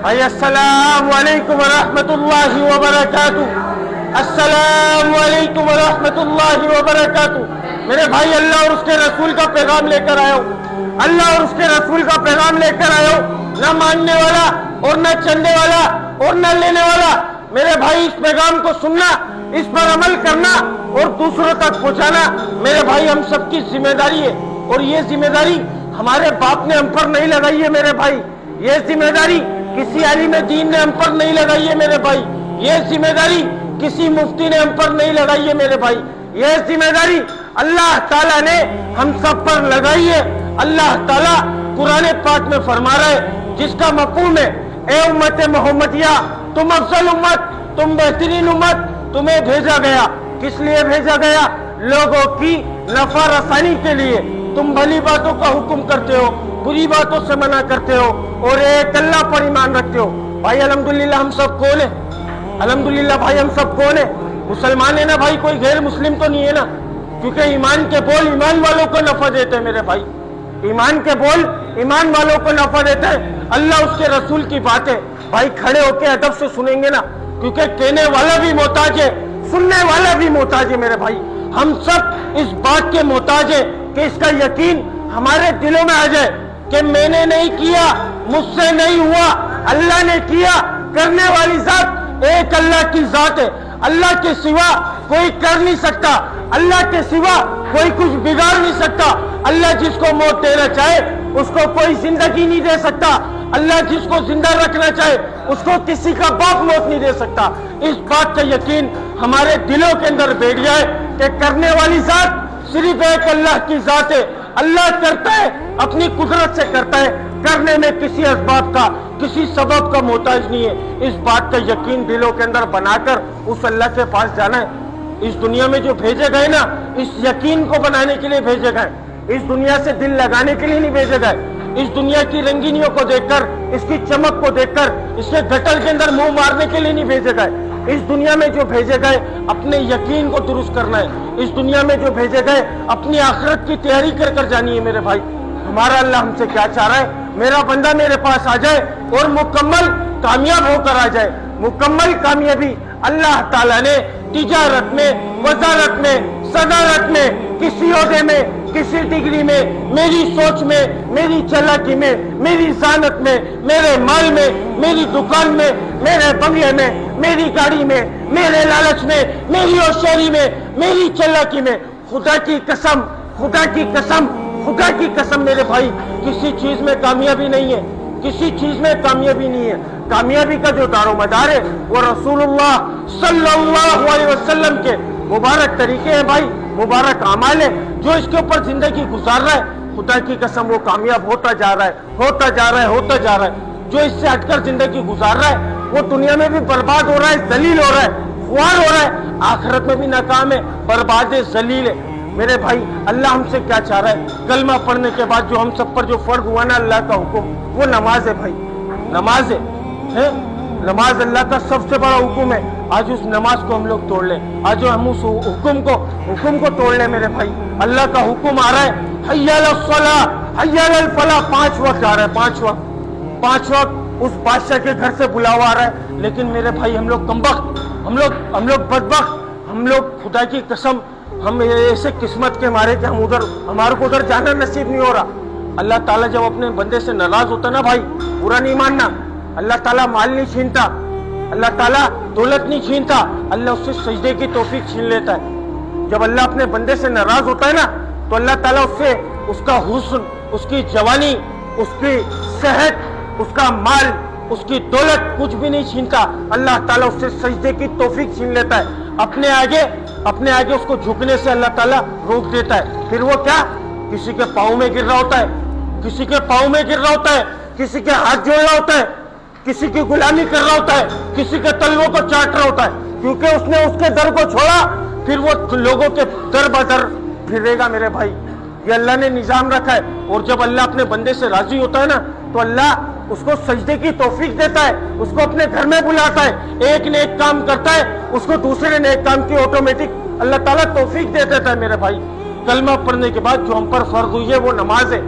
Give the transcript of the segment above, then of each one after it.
السلام علیکم ورحمۃ اللہ وبرکاتہ. السلام علیکم ورحمۃ اللہ وبرکاتہ. میرے بھائی، اللہ اور اس کے رسول کا پیغام لے کر آیا ہوں. اللہ اور اس کے رسول کا پیغام لے کر آیا ہوں. نہ ماننے والا اور نہ چلنے والا اور نہ لینے والا. میرے بھائی، اس پیغام کو سننا، اس پر عمل کرنا اور دوسروں تک پہنچانا میرے بھائی ہم سب کی ذمہ داری ہے. اور یہ ذمہ داری ہمارے باپ نے ہم پر نہیں لگائی ہے میرے بھائی. یہ ذمہ داری کسی عالم دین نے ہم پر نہیں لگائی ہے میرے بھائی. یہ ذمہ داری کسی مفتی نے ہم پر نہیں لگائی ہے میرے بھائی. یہ ذمہ داری اللہ تعالیٰ نے ہم سب پر لگائی ہے. اللہ تعالیٰ قرآن پاک میں فرما رہا ہے، جس کا مفہوم ہے، اے امت محمدیہ، تم افضل امت، تم بہترین امت، تمہیں بھیجا گیا. کس لیے بھیجا گیا؟ لوگوں کی نفع رسانی کے لیے. تم بھلی باتوں کا حکم کرتے ہو، بری باتوں سے منع کرتے ہو اور ایک اللہ پر ایمان رکھتے ہو. بھائی الحمدللہ ہم سب کون ہیں؟ الحمدللہ بھائی ہم سب کون ہیں؟ مسلمان ہے نا بھائی، کوئی غیر مسلم تو نہیں ہے نا؟ کیونکہ ایمان کے بول ایمان والوں کو نفع دیتے ہیں میرے بھائی. ایمان کے بول ایمان والوں کو نفع دیتے ہیں. اللہ اس کے رسول کی باتیں بھائی کھڑے ہو کے ادب سے سنیں گے نا، کیونکہ کہنے والا بھی محتاج ہے، سننے والا بھی محتاج ہے میرے بھائی. ہم سب اس بات کے محتاج ہیں کہ اس کا یقین ہمارے دلوں میں آ جائے کہ میں نے نہیں کیا، مجھ سے نہیں ہوا، اللہ نے کیا. کرنے والی ذات ایک اللہ کی ذات ہے. اللہ کے سوا کوئی کر نہیں سکتا، اللہ کے سوا کوئی کچھ بگاڑ نہیں سکتا. اللہ جس کو موت دینا چاہے اس کو کوئی زندگی نہیں دے سکتا. اللہ جس کو زندہ رکھنا چاہے اس کو کسی کا باپ موت نہیں دے سکتا. اس بات کا یقین ہمارے دلوں کے اندر بیٹھ جائے کہ کرنے والی ذات صرف ایک اللہ کی ذات ہے. اللہ کرتا ہے، اپنی قدرت سے کرتا ہے، کرنے میں کسی اسباب کا، کسی سبب کا محتاج نہیں ہے. اس بات کا یقین دلوں کے اندر بنا کر اس اللہ کے پاس جانا ہے. اس دنیا میں جو بھیجے گئے نا، اس یقین کو بنانے کے لیے بھیجے گئے. اس دنیا سے دل لگانے کے لیے نہیں بھیجے گئے. اس دنیا کی رنگینیوں کو دیکھ کر، اس کی چمک کو دیکھ کر اس کے گٹر کے اندر منہ مارنے کے لیے نہیں بھیجے گئے. اس دنیا میں جو بھیجے گئے اپنے یقین کو درست کرنا ہے. اس دنیا میں جو بھیجے گئے اپنی آخرت کی تیاری کر کر جانی ہے میرے بھائی. ہمارا اللہ ہم سے کیا چاہ رہا ہے؟ میرا بندہ میرے پاس آ جائے اور مکمل کامیاب ہو کر آ جائے. مکمل کامیابی اللہ تعالیٰ نے تجارت میں، وزارت میں، صدارت میں، کسی عہدے میں، کسی ڈگری میں، میری سوچ میں، میری چالاکی میں، میری ذہانت میں، میرے مال میں، میری دکان میں، میرے بنگلے میں، میری گاڑی میں، میرے لالچ میں، میری ہوشیاری میں، میری چالاکی میں، خدا کی قسم، خدا کی قسم، خدا کی قسم میرے بھائی، کسی چیز میں کامیابی نہیں ہے. کسی چیز میں کامیابی نہیں ہے. کامیابی کا جو دار و مدار ہے وہ رسول اللہ صلی اللہ علیہ وسلم کے مبارک طریقے ہیں بھائی، مبارک اعمال ہیں. جو اس کے اوپر زندگی گزار رہا ہے، خدا کی قسم وہ کامیاب ہوتا جا رہا ہے، ہوتا جا رہا ہے، ہوتا جا رہا ہے. جو اس سے ہٹ کر زندگی گزار رہا ہے وہ دنیا میں بھی برباد ہو رہا ہے، ذلیل ہو رہا ہے، خوار ہو رہا ہے. آخرت میں بھی ناکام ہے، برباد ہے، ذلیل ہے. میرے بھائی اللہ ہم سے کیا چاہ رہا ہے؟ کلمہ پڑھنے کے بعد جو ہم سب پر جو فرض ہوا نا اللہ کا حکم، وہ نماز ہے بھائی. نماز ہے، نماز اللہ کا سب سے بڑا حکم ہے. آج اس نماز کو ہم لوگ توڑ لیں. آج ہم اس حکم کو توڑ لیں میرے بھائی. اللہ کا حکم آ رہا ہے، حی علی الصلاۃ، حی علی الفلاح. 5 وقت آ رہا ہے، 5 وقت اس بادشاہ کے گھر سے بلاوا آ رہا ہے. لیکن میرے بھائی ہم لوگ کمبخت، ہم لوگ بدبخت، ہم لوگ خدا کی قسم ہم ایسے قسمت کے مارے کہ ہمارے کو ادھر جانا نصیب نہیں ہو رہا. اللہ تعالیٰ جب اپنے بندے سے ناراض ہوتا نا بھائی، برا نہیں ماننا. اللہ تعالیٰ مال نہیں چھینتا، اللہ تعالیٰ دولت نہیں چھینتا، اللہ اس سے سجدے کی توفیق چھین لیتا ہے. جب اللہ اپنے بندے سے ناراض ہوتا ہے نا تو اللہ تعالیٰ اس سے اس کا حسن، اس کی جوانی، اس کی صحت، اس کا مال، اس کی دولت کچھ بھی نہیں چھینتا. اللہ تعالیٰ اس سے سجدے کی توفیق چھین لیتا ہے. اپنے آگے اس کو جھکنے سے اللہ تعالیٰ روک دیتا ہے. پھر وہ کیا؟ کسی کے پاؤں میں گر رہا ہوتا ہے، کسی کے پاؤں میں گر رہا ہوتا ہے، کسی کے ہاتھ جوڑ رہا ہوتا ہے، کسی کی غلامی کر رہا ہوتا ہے، کسی کے تلووں کو چاٹ رہا ہوتا ہے. کیونکہ اس نے اس کے در کو چھوڑا، پھر وہ لوگوں کے در بدر پھرے گا میرے بھائی. یہ اللہ نے نظام رکھا ہے. اور جب اللہ اپنے بندے سے راضی ہوتا ہے نا تو اللہ اس کو سجدے کی توفیق دیتا ہے، اس کو اپنے گھر میں بلاتا ہے. ایک نیک کام کرتا ہے اس کو دوسرے نیک کام کی آٹومیٹک اللہ تعالیٰ توفیق دے دیتا ہے میرے بھائی. کلمہ پڑھنے کے بعد جو ہم پر فرض ہوئی ہے وہ نماز ہے.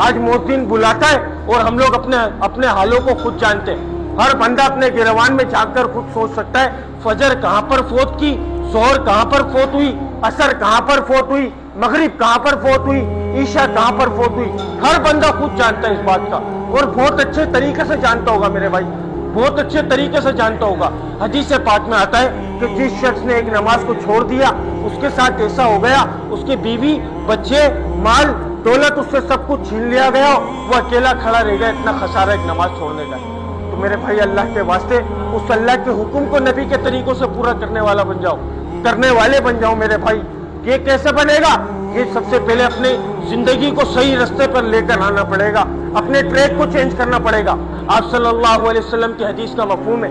آج مؤذن بلاتا ہے اور ہم لوگ اپنے حالوں کو خود جانتے ہیں. ہر بندہ اپنے گریوان میں جھانک کر خود سوچ سکتا ہے فجر کہاں پر فوت کی، ظہر کہاں پر فوت ہوئی، عصر کہاں پر فوت ہوئی، مغرب کہاں پر فوت ہوئی، عشاء کہاں پر فوت ہوئی۔ ہر بندہ خود جانتا ہے اس بات کا، اور بہت اچھے طریقے سے جانتا ہوگا میرے بھائی، بہت اچھے طریقے سے جانتا ہوگا۔ حدیث پاک میں آتا ہے کہ جس شخص نے ایک نماز کو چھوڑ دیا اس کے ساتھ ایسا ہو گیا اس کے بیوی بچے مال دولت اس سے سب کچھ چھین لیا گیا، وہ اکیلا کھڑا رہ گیا، اتنا خسارہ ایک نماز چھوڑنے کا۔ تو میرے بھائی اللہ کے واسطے اس اللہ کے حکم کو نبی کے طریقوں سے پورا کرنے والا بن جاؤ، کرنے والے بن جاؤ میرے بھائی۔ یہ کیسے بنے گا؟ یہ سب سے پہلے اپنے زندگی کو صحیح رستے پر لے کر آنا پڑے گا، اپنے ٹریک کو چینج کرنا پڑے گا۔ آپ صلی اللہ علیہ وسلم کی حدیث کا مفہوم ہے،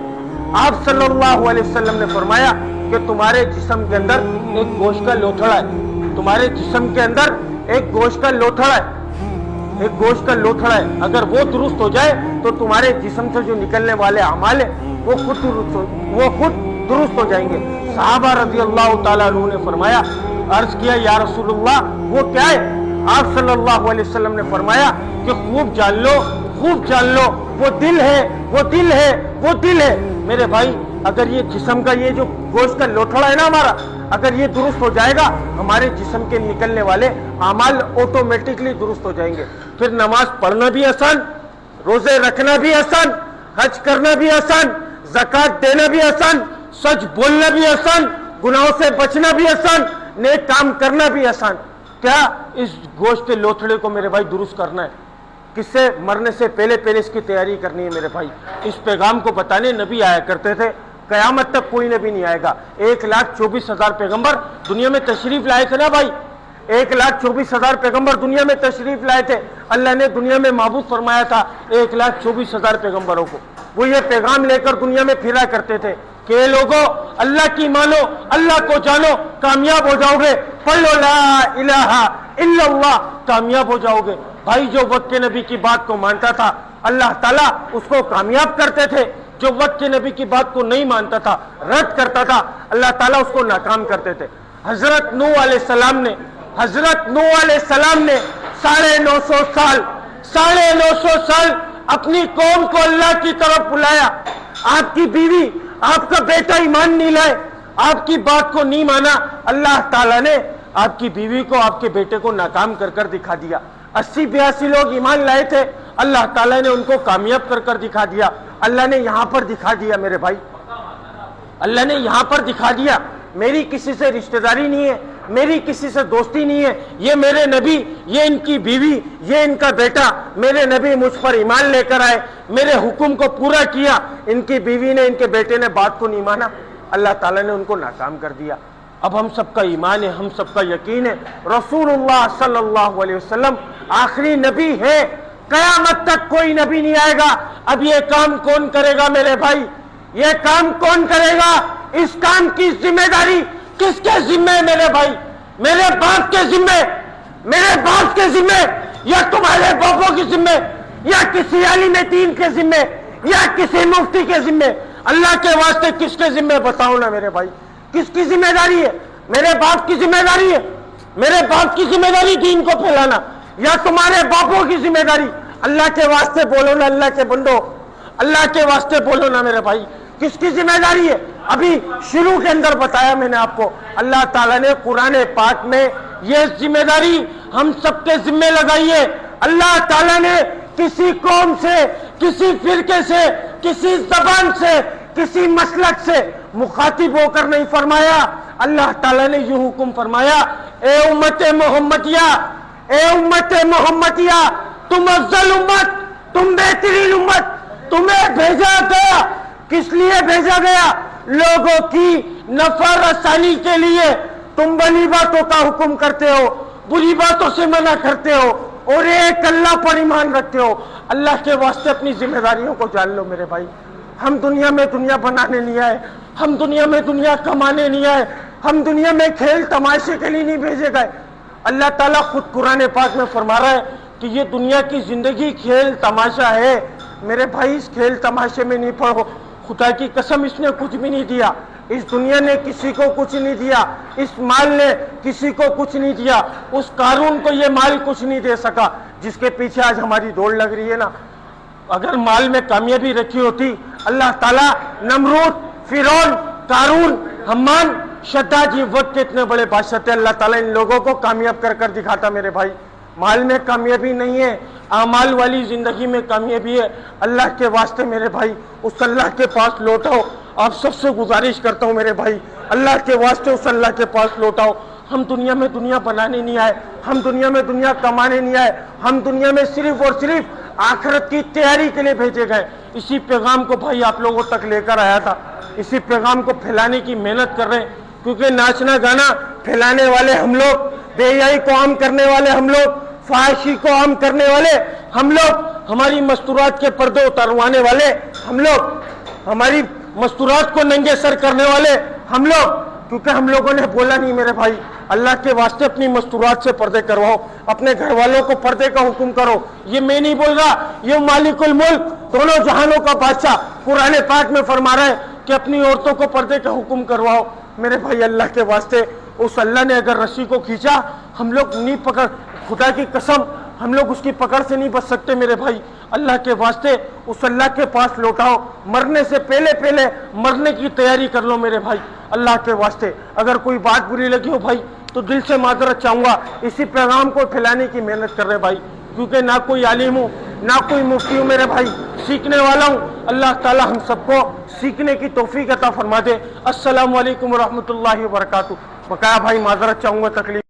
آپ صلی اللہ علیہ وسلم نے فرمایا کہ تمہارے جسم کے اندر ایک گوشت کا لوتھڑا ہے، تمہارے جسم کے اندر ایک گوشت کا لوتھڑا ہے، ایک گوشت کا لوتھڑا ہے، اگر وہ درست ہو جائے تو تمہارے جسم سے جو نکلنے والے اعمال ہیں وہ خود درست ہو جائیں گے۔ صحابہ رضی اللہ تعالیٰ عنہ نے فرمایا، عرض کیا یا رسول اللہ وہ کیا ہے؟ آپ صلی اللہ علیہ وسلم نے فرمایا کہ خوب جان لو، خوب جان لو، وہ دل ہے، وہ دل ہے، وہ دل ہے۔ میرے بھائی اگر یہ جسم کا یہ جو گوشت کا لوتھڑا ہے نا ہمارا، اگر یہ درست ہو جائے گا ہمارے جسم کے نکلنے والے اعمال آٹومیٹکلی درست ہو جائیں گے۔ پھر نماز پڑھنا بھی آسان، روزے رکھنا بھی آسان، حج کرنا بھی آسان، زکوٰۃ دینا بھی آسان، سچ بولنا بھی آسان، گناہوں سے بچنا بھی آسان، نیک کام کرنا بھی آسان۔ کیا اس گوشت کے لوتھڑے کو میرے بھائی درست کرنا ہے؟ کس سے مرنے سے پہلے اس کی تیاری کرنی ہے میرے بھائی۔ اس پیغام کو بتانے نبی آیا کرتے تھے، قیامت تک کوئی نبی نہیں آئے گا۔ 1,24,000 پیغمبر دنیا میں تشریف لائے تھے نا بھائی، 1,24,000 پیغمبر دنیا میں تشریف لائے تھے۔ اللہ نے دنیا میں معبود فرمایا تھا 1,24,000 پیغمبروں کو، وہ یہ پیغام لے کر دنیا میں پھرا کرتے تھے کہ اے لوگو اللہ کی مانو، اللہ کو جانو، کامیاب ہو جاؤ گے، پڑھ لو لا الہ الا اللہ، کامیاب ہو جاؤ گے۔ بھائی جو وقت کے نبی کی بات کو مانتا تھا اللہ تعالیٰ اس کو کامیاب کرتے تھے، جو وقت کے نبی کی بات کو نہیں مانتا تھا، رد کرتا تھا، اللہ تعالیٰ اس کو ناکام کرتے تھے۔ حضرت نوح علیہ السلام نے 950 سال اپنی قوم کو اللہ کی طرف بلایا۔ آپ کی بیوی آپ کا بیٹا ایمان نہیں لائے، آپ کی بات کو نہیں مانا، اللہ تعالیٰ نے آپ کی بیوی کو آپ کے بیٹے کو ناکام کر کر دکھا دیا۔ 80-82 لوگ ایمان لائے تھے، اللہ تعالیٰ نے ان کو کامیاب کر کر دکھا دیا۔ اللہ نے یہاں پر دکھا دیا میرے بھائی، اللہ نے یہاں پر دکھا دیا میری کسی سے رشتہ داری نہیں ہے، میری کسی سے دوستی نہیں ہے، یہ میرے نبی، یہ ان کی بیوی، یہ ان کا بیٹا، میرے نبی مجھ پر ایمان لے کر آئے، میرے حکم کو پورا کیا، ان کی بیوی نے، ان کے بیٹے نے بات کو نہیں مانا، اللہ تعالیٰ نے ان کو ناکام کر دیا۔ اب ہم سب کا ایمان ہے، ہم سب کا یقین ہے رسول اللہ صلی اللہ علیہ وسلم آخری نبی ہے، قیامت تک کوئی نبی نہیں آئے گا۔ اب یہ کام کون کرے گا میرے بھائی؟ یہ کام کون کرے گا؟ اس کام کی ذمہ داری کس کے ذمہ ہے میرے بھائی؟ میرے باپ کے ذمہ، میرے باپ کے ذمہ، یا تمہارے باپوں کے ذمہ، یا کسی عالم دین کے ذمہ، یا کسی مفتی کے ذمہ؟ اللہ کے واسطے کس کے ذمہ بتاؤ نا میرے بھائی، کس کی ذمہ داری ہے؟ میرے باپ کی ذمہ داری ہے، میرے باپ کی ذمہ داری دین کو پھیلانا، یا تمہارے باپوں کی ذمہ داری؟ اللہ کے واسطے بولو نا، اللہ کے بندو، اللہ کے واسطے بولو نا میرے بھائی، کس کی ذمہ داری ہے؟ ابھی شروع کے اندر بتایا میں نے آپ کو، اللہ تعالیٰ نے قرآن پاک میں یہ ذمہ داری ہم سب کے ذمہ لگائی ہے۔ اللہ تعالیٰ نے کسی قوم سے، کسی فرقے سے، کسی زبان سے، کسی مسلک سے مخاطب ہو کر نہیں فرمایا، اللہ تعالیٰ نے یہ حکم فرمایا، اے امت محمدیہ، اے امت محمدیہ، تم افضل امت، تم بہترین امت، تمہیں بھیجا گیا، کس لیے بھیجا گیا؟ لوگوں کی نفع رسانی کے لیے۔ تم بڑی باتوں کا حکم کرتے ہو، بری باتوں سے منع کرتے ہو، اور ایک اللہ پر ایمان رکھتے ہو۔ اللہ کے واسطے اپنی ذمہ داریوں کو جان لو میرے بھائی۔ ہم دنیا میں دنیا بنانے نہیں آئے، ہم دنیا میں دنیا کمانے نہیں آئے، ہم دنیا میں کھیل تماشے کے لیے نہیں بھیجے گئے۔ اللہ تعالیٰ خود قرآن پاک میں فرما رہا ہے کہ یہ دنیا کی زندگی کھیل تماشا ہے۔ میرے بھائی اس کھیل تماشے میں نہیں پڑو، خدا کی قسم اس نے کچھ بھی نہیں دیا، اس دنیا نے کسی کو کچھ نہیں دیا، اس مال نے کسی کو کچھ نہیں دیا، اس قارون کو یہ مال کچھ نہیں دے سکا جس کے پیچھے آج ہماری دوڑ لگ رہی ہے نا۔ اگر مال میں کامیابی رکھی ہوتی، اللہ تعالیٰ نمرود، فرعون، قارون، حمان، شداد یہ وقت کے اتنے بڑے بادشاہ تھے، اللہ تعالیٰ ان لوگوں کو کامیاب کر کر دکھاتا میرے بھائی۔ مال میں کامیابی نہیں ہے، اعمال والی زندگی میں کامیابی ہے۔ اللہ کے واسطے میرے بھائی اس اللہ کے پاس لوٹاؤ۔ آپ سب سے گزارش کرتا ہوں میرے بھائی، اللہ کے واسطے اس اللہ کے پاس لوٹاؤ۔ ہم دنیا میں دنیا بنانے نہیں آئے، ہم دنیا میں دنیا کمانے نہیں آئے، ہم دنیا میں صرف اور صرف آخرت کی تیاری کے لیے بھیجے گئے۔ اسی پیغام کو بھائی آپ لوگوں تک لے کر آیا تھا، اسی پیغام کو پھیلانے کی محنت کر رہے ہیں، کیونکہ ناچنا گانا پھیلانے والے ہم لوگ، بے حیائی کو عام کرنے والے ہم لوگ، فحاشی کو عام کرنے والے ہم لوگ، ہماری مستورات کے پردے اتروانے والے ہم لوگ، ہماری مستورات کو ننگے سر کرنے والے ہم لوگ، کیونکہ ہم لوگوں نے بولا نہیں میرے بھائی اللہ کے واسطے اپنی مستورات سے پردے کرواؤ، اپنے گھر والوں کو پردے کا حکم کرو۔ یہ میں نہیں بول رہا، یہ مالک الملک دونوں جہانوں کا بادشاہ قرآن پاک میں فرما رہا ہے کہ اپنی عورتوں کو پردے کا حکم کرواؤ۔ میرے بھائی اللہ کے واسطے اس اللہ نے اگر رسی کو کھینچا ہم لوگ نہیں پکڑ، خدا کی قسم ہم لوگ اس کی پکڑ سے نہیں بچ سکتے میرے بھائی۔ اللہ کے واسطے اس اللہ کے پاس لوٹاؤ، مرنے سے پہلے مرنے کی تیاری کر لو میرے بھائی۔ اللہ کے واسطے اگر کوئی بات بری لگی ہو بھائی تو دل سے معذرت چاہوں گا، اسی پیغام کو پھیلانے کی محنت کر رہے بھائی، کیونکہ نہ کوئی عالم ہوں نہ کوئی مفتی ہوں میرے بھائی، سیکھنے والا ہوں۔ اللہ تعالی ہم سب کو سیکھنے کی توفیق عطا فرما دے۔ السلام علیکم ورحمۃ اللہ وبرکاتہ۔ بقایا بھائی معذرت چاہوں گا تکلیف